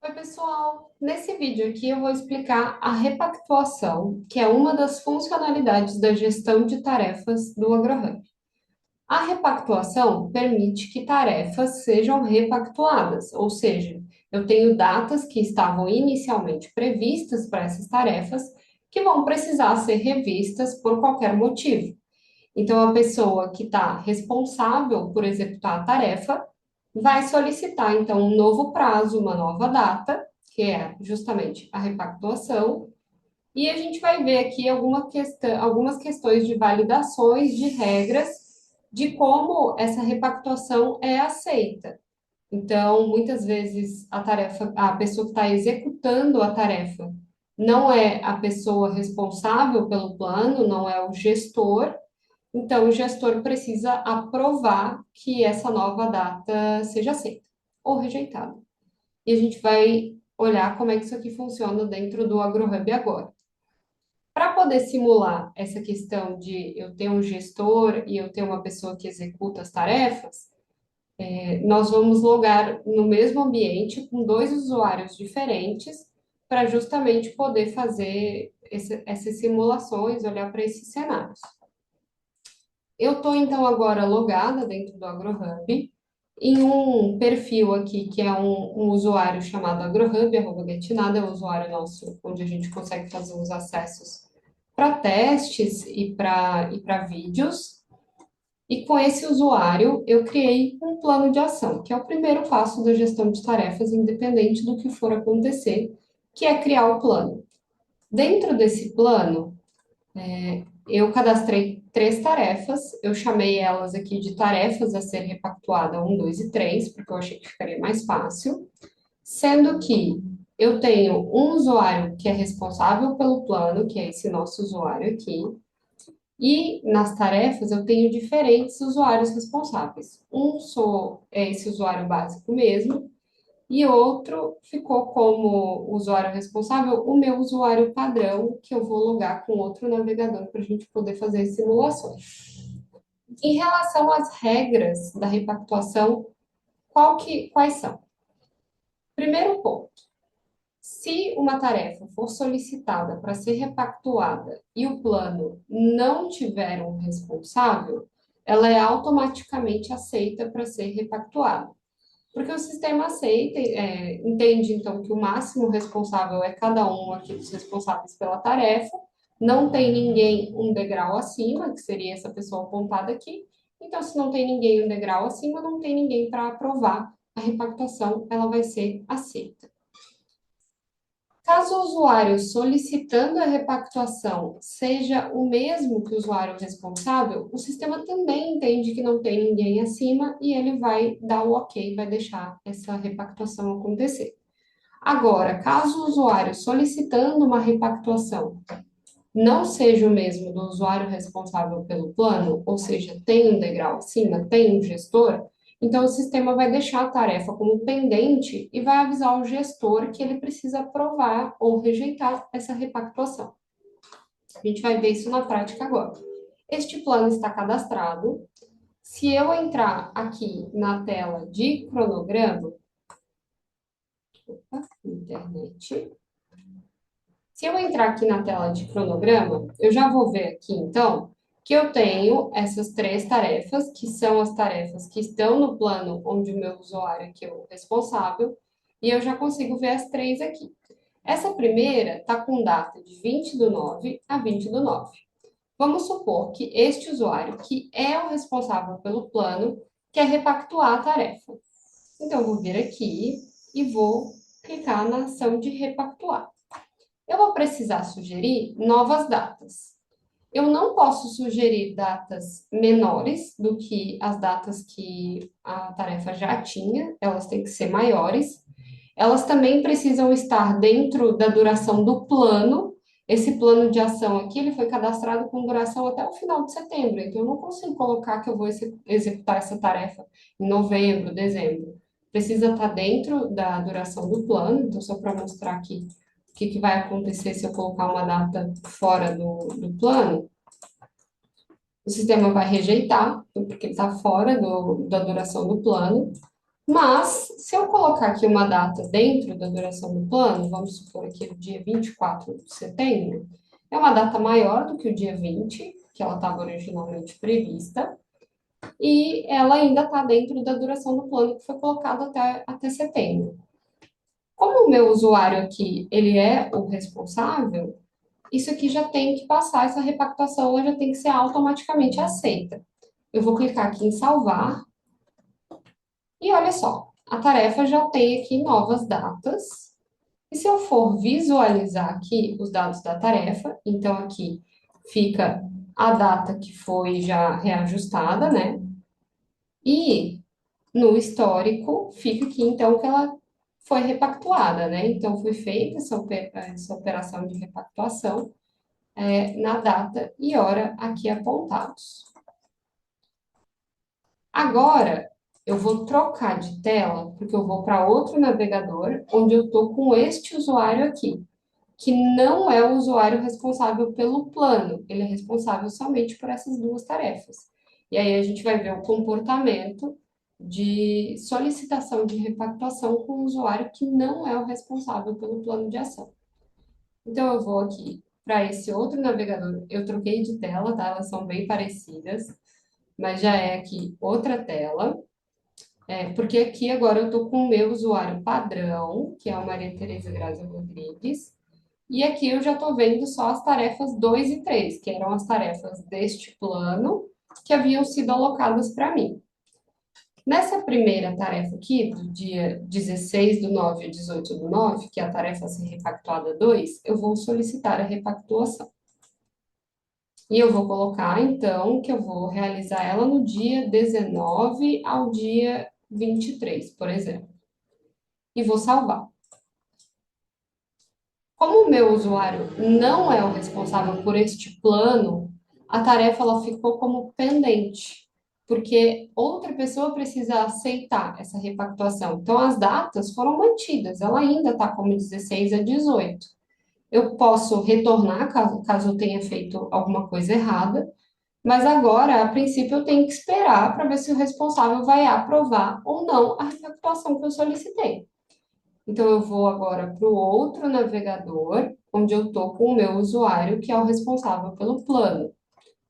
Oi, pessoal! Nesse vídeo aqui eu vou explicar a repactuação, que é uma das funcionalidades da gestão de tarefas do AgroHub. A repactuação permite que tarefas sejam repactuadas, ou seja, eu tenho datas que estavam inicialmente previstas para essas tarefas que vão precisar ser revistas por qualquer motivo. Então, a pessoa que está responsável por executar a tarefa vai solicitar, então, um novo prazo, uma nova data, que é justamente a repactuação, e a gente vai ver aqui algumas questões de validações de regras de como essa repactuação é aceita. Então, muitas vezes a pessoa que está executando a tarefa não é a pessoa responsável pelo plano, não é o gestor, então, o gestor precisa aprovar que essa nova data seja aceita ou rejeitada. E a gente vai olhar como é que isso aqui funciona dentro do AgroHub agora. Para poder simular essa questão de eu ter um gestor e eu ter uma pessoa que executa as tarefas, nós vamos logar no mesmo ambiente com dois usuários diferentes para justamente poder fazer essas simulações, olhar para esses cenários. Eu estou, então, agora logada dentro do AgroHub, em um perfil aqui, que é um usuário chamado AgroHub, @getnada, é o usuário nosso, onde a gente consegue fazer os acessos para testes e para vídeos. E com esse usuário, eu criei um plano de ação, que é o primeiro passo da gestão de tarefas, independente do que for acontecer, que é criar o plano. Dentro desse plano, eu cadastrei 3 tarefas, eu chamei elas aqui de tarefas a ser repactuada 1, 2 e 3, porque eu achei que ficaria mais fácil, sendo que eu tenho um usuário que é responsável pelo plano, que é esse nosso usuário aqui, e nas tarefas eu tenho diferentes usuários responsáveis. É esse usuário básico mesmo, e outro ficou como usuário responsável o meu usuário padrão, que eu vou logar com outro navegador para a gente poder fazer as simulações. Em relação às regras da repactuação, quais são? Primeiro ponto, se uma tarefa for solicitada para ser repactuada e o plano não tiver um responsável, ela é automaticamente aceita para ser repactuada. Porque o sistema aceita, entende então que o máximo responsável é cada um aqui dos responsáveis pela tarefa, não tem ninguém um degrau acima, que seria essa pessoa apontada aqui. Então, se não tem ninguém um degrau acima, não tem ninguém para aprovar a repactuação, ela vai ser aceita. Caso o usuário solicitando a repactuação seja o mesmo que o usuário responsável, o sistema também entende que não tem ninguém acima e ele vai dar o ok, vai deixar essa repactuação acontecer. Agora, caso o usuário solicitando uma repactuação não seja o mesmo do usuário responsável pelo plano, ou seja, tem um degrau acima, tem um gestor, então o sistema vai deixar a tarefa como pendente e vai avisar o gestor que ele precisa aprovar ou rejeitar essa repactuação. A gente vai ver isso na prática agora. Este plano está cadastrado. Se eu entrar aqui na tela de cronograma, internet. Se eu entrar aqui na tela de cronograma, eu já vou ver aqui, então, que eu tenho essas 3 tarefas, que são as tarefas que estão no plano onde o meu usuário aqui é o responsável, e eu já consigo ver as 3 aqui. Essa primeira está com data de 20/9 a 20/9. Vamos supor que este usuário, que é o responsável pelo plano, quer repactuar a tarefa. Então, eu vou vir aqui e vou clicar na ação de repactuar. Eu vou precisar sugerir novas datas. Eu não posso sugerir datas menores do que as datas que a tarefa já tinha, elas têm que ser maiores. Elas também precisam estar dentro da duração do plano. Esse plano de ação aqui, ele foi cadastrado com duração até o final de setembro, então eu não consigo colocar que eu vou executar essa tarefa em novembro, dezembro. Precisa estar dentro da duração do plano, então só para mostrar aqui o que vai acontecer se eu colocar uma data fora do plano. O sistema vai rejeitar, porque ele está fora da duração do plano. Mas, se eu colocar aqui uma data dentro da duração do plano, vamos supor aqui o dia 24 de setembro, é uma data maior do que o dia 20, que ela estava originalmente prevista, e ela ainda está dentro da duração do plano que foi colocado até setembro. Como o meu usuário aqui, ele é o responsável, isso aqui já tem que passar, essa repactuação ela já tem que ser automaticamente aceita. Eu vou clicar aqui em salvar, e olha só, a tarefa já tem aqui novas datas. E se eu for visualizar aqui os dados da tarefa, então aqui fica a data que foi já reajustada, né? E no histórico fica aqui então que ela foi repactuada, né? Então foi feita essa operação de repactuação na data e hora aqui apontados. Agora, eu vou trocar de tela, porque eu vou para outro navegador, onde eu estou com este usuário aqui, que não é o usuário responsável pelo plano, ele é responsável somente por essas duas tarefas. E aí a gente vai ver o comportamento de solicitação de repactuação com o usuário que não é o responsável pelo plano de ação. Então, eu vou aqui para esse outro navegador, eu troquei de tela, tá? Elas são bem parecidas, mas já é aqui outra tela. Porque aqui agora eu estou com o meu usuário padrão, que é a Maria Tereza Graça Rodrigues, e aqui eu já estou vendo só as tarefas 2 e 3, que eram as tarefas deste plano que haviam sido alocadas para mim. Nessa primeira tarefa aqui, do dia 16 do 9 a 18 do 9, que é a tarefa a ser repactuada 2, eu vou solicitar a repactuação. E eu vou colocar, então, que eu vou realizar ela no dia 19 ao dia 23, por exemplo. E vou salvar. Como o meu usuário não é o responsável por este plano, a tarefa ela ficou como pendente, porque outra pessoa precisa aceitar essa repactuação. Então, as datas foram mantidas, ela ainda está como 16 a 18. Eu posso retornar caso eu tenha feito alguma coisa errada, mas agora, a princípio, eu tenho que esperar para ver se o responsável vai aprovar ou não a repactuação que eu solicitei. Então, eu vou agora para o outro navegador, onde eu estou com o meu usuário, que é o responsável pelo plano.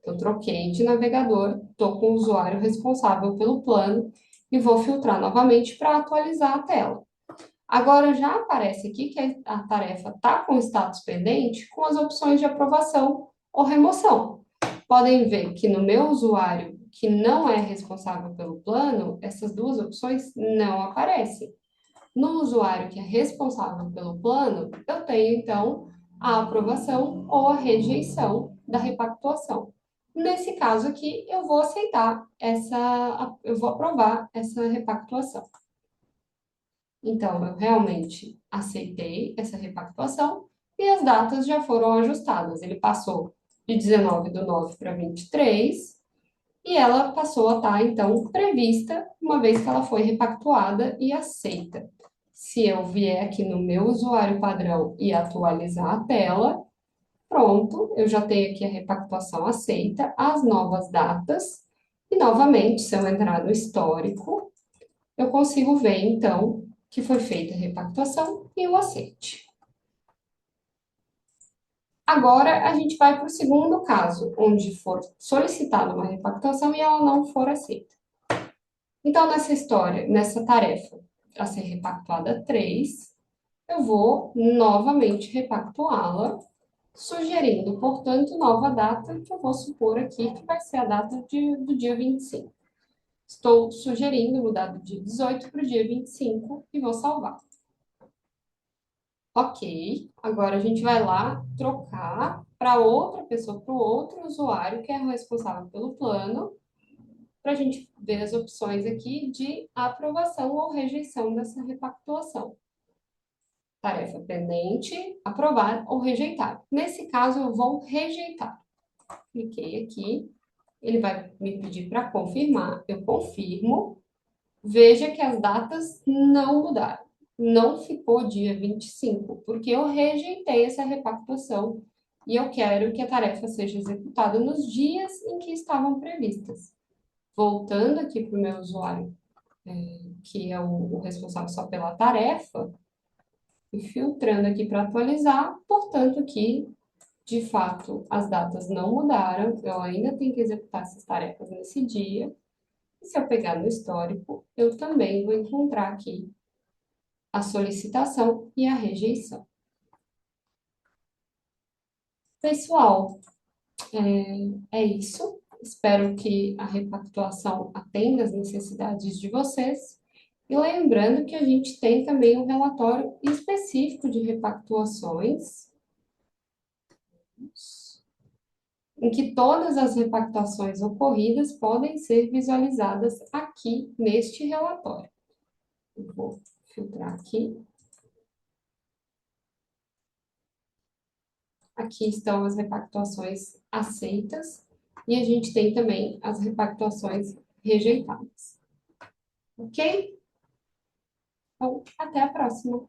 Eu troquei de navegador, estou com o usuário responsável pelo plano e vou filtrar novamente para atualizar a tela. Agora já aparece aqui que a tarefa está com status pendente com as opções de aprovação ou remoção. Podem ver que no meu usuário, que não é responsável pelo plano, essas duas opções não aparecem. No usuário que é responsável pelo plano, eu tenho então a aprovação ou a rejeição da repactuação. Nesse caso aqui, eu vou eu vou aprovar essa repactuação. Então, eu realmente aceitei essa repactuação e as datas já foram ajustadas. Ele passou de 19 do 9 para 23 e ela passou a estar, então, prevista, uma vez que ela foi repactuada e aceita. Se eu vier aqui no meu usuário padrão e atualizar a tela, pronto, eu já tenho aqui a repactuação aceita, as novas datas, e novamente, se eu entrar no histórico, eu consigo ver, então, que foi feita a repactuação e o aceite. Agora, a gente vai para o segundo caso, onde for solicitada uma repactuação e ela não for aceita. Então, nessa história, nessa tarefa a ser repactuada 3, eu vou novamente repactuá-la, sugerindo, portanto, nova data, que eu vou supor aqui que vai ser a data do dia 25. Estou sugerindo mudar do dia 18 para o dia 25 e vou salvar. Ok, agora a gente vai lá trocar para outra pessoa, para o outro usuário que é o responsável pelo plano, para a gente ver as opções aqui de aprovação ou rejeição dessa repactuação. Tarefa pendente, aprovar ou rejeitar. Nesse caso, eu vou rejeitar. Cliquei aqui, ele vai me pedir para confirmar, eu confirmo. Veja que as datas não mudaram. Não ficou dia 25, porque eu rejeitei essa repactuação e eu quero que a tarefa seja executada nos dias em que estavam previstas. Voltando aqui para o meu usuário que é o responsável só pela tarefa, e filtrando aqui para atualizar, portanto que, de fato, as datas não mudaram, eu ainda tenho que executar essas tarefas nesse dia, e se eu pegar no histórico, eu também vou encontrar aqui a solicitação e a rejeição. Pessoal, é isso. Espero que a repactuação atenda às necessidades de vocês. E lembrando que a gente tem também um relatório específico de repactuações, em que todas as repactuações ocorridas podem ser visualizadas aqui neste relatório. Eu vou filtrar aqui. Aqui estão as repactuações aceitas e a gente tem também as repactuações rejeitadas. Ok? Então, até a próxima!